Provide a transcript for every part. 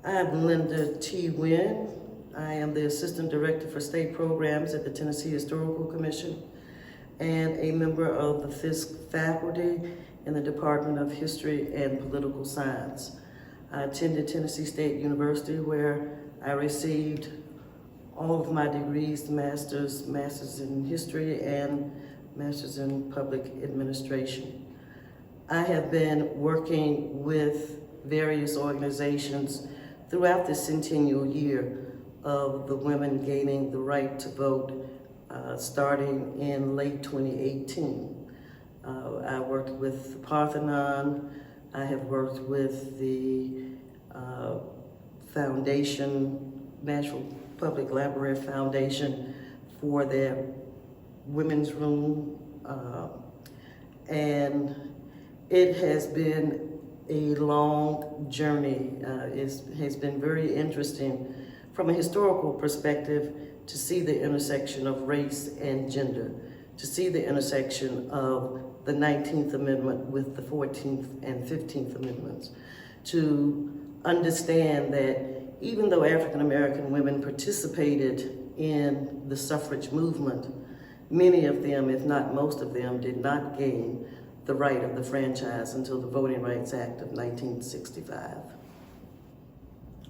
I'm Linda T. Wynn. I am the Assistant Director for State Programs at the Tennessee Historical Commission and a member of the Fisk faculty in the Department of History and Political Science. I attended Tennessee State University where I received all of my degrees, Masters in History and Masters in Public Administration. I have been working with various organizations throughout the centennial year of the women gaining the right to vote, starting in late 2018. I worked with the Parthenon. I have worked with the foundation, Nashville Public Library Foundation, for their women's room. And it has been a long journey. It has been very interesting from a historical perspective to see the intersection of race and gender, to see the intersection of the 19th Amendment with the 14th and 15th Amendments, to understand that even though African American women participated in the suffrage movement, many of them, if not most of them, did not gain the right of the franchise until the Voting Rights Act of 1965.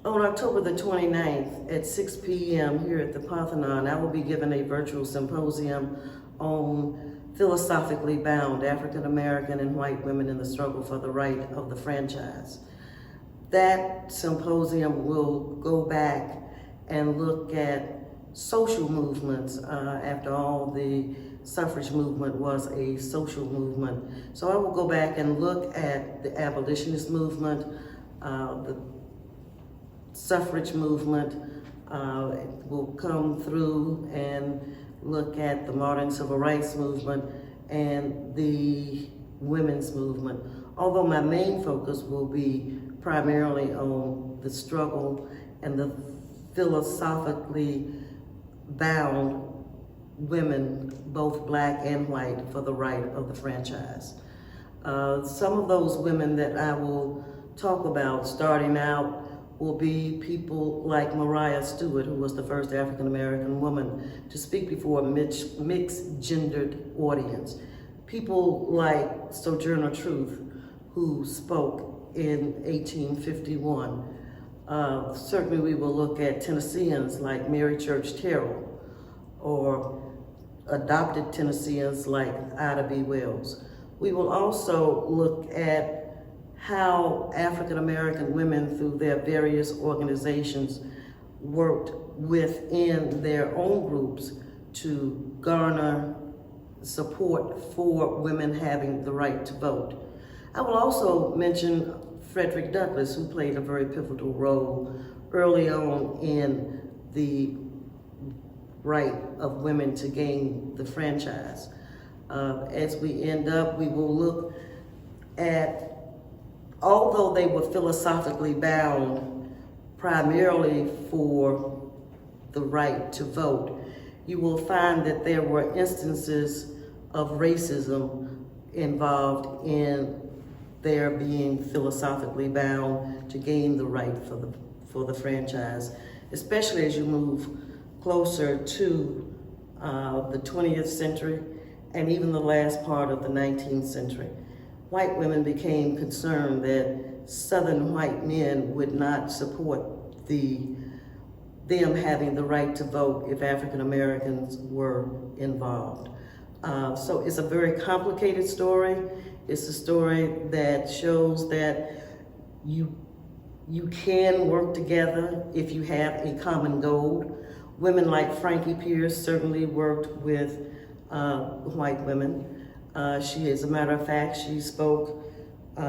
On October the 29th at 6 p.m. here at the Parthenon, I will be giving a virtual symposium on philosophically bound African American and white women in the struggle for the right of the franchise. That symposium will go back and look at social movements. After all, the suffrage movement was a social movement. So I will go back and look at the abolitionist movement, the suffrage movement. Will come through and look at the modern civil rights movement and the women's movement. Although my main focus will be primarily on the struggle and the philosophically bound women, both black and white, for the right of the franchise. Some of those women that I will talk about starting out will be people like Mariah Stewart, who was the first African American woman to speak before a mixed gendered audience. People like Sojourner Truth, who spoke in 1851. Certainly we will look at Tennesseans like Mary Church Terrell, or adopted Tennesseans like Ida B. Wells. We will also look at how African American women through their various organizations worked within their own groups to garner support for women having the right to vote. I will also mention Frederick Douglass, who played a very pivotal role early on in the right of women to gain the franchise. As we end up, we will look at, although they were philosophically bound primarily for the right to vote, you will find that there were instances of racism involved in their being philosophically bound to gain the right for the franchise, especially as you move closer to the 20th century and even the last part of the 19th century. White women became concerned that Southern white men would not support them having the right to vote if African Americans were involved. So it's a very complicated story. It's a story that shows that you can work together if you have a common goal. Women like Frankie Pierce certainly worked with white women. She, as a matter of fact, she spoke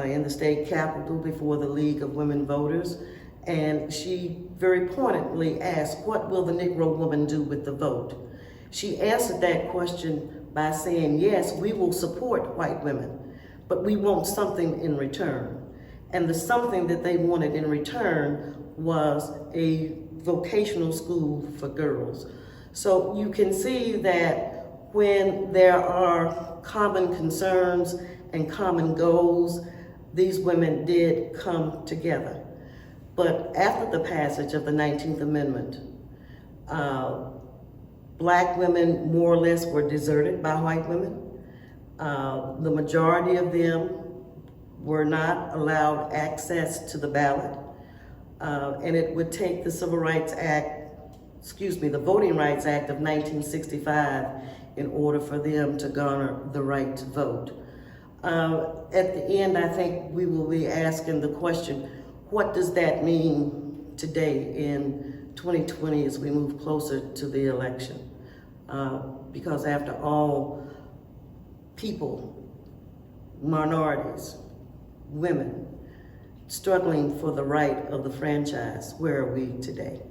in the state capitol before the League of Women Voters, and she very pointedly asked, what will the Negro woman do with the vote? She answered that question by saying, yes, we will support white women, but we want something in return. And the something that they wanted in return was a vocational school for girls. So you can see that when there are common concerns and common goals, these women did come together. But after the passage of the 19th Amendment, Black women more or less were deserted by white women. The majority of them were not allowed access to the ballot. And it would take the Voting Rights Act of 1965 in order for them to garner the right to vote. At the end, I think we will be asking the question, what does that mean today in 2020 as we move closer to the election? Because after all, people, minorities, women, struggling for the right of the franchise, where are we today?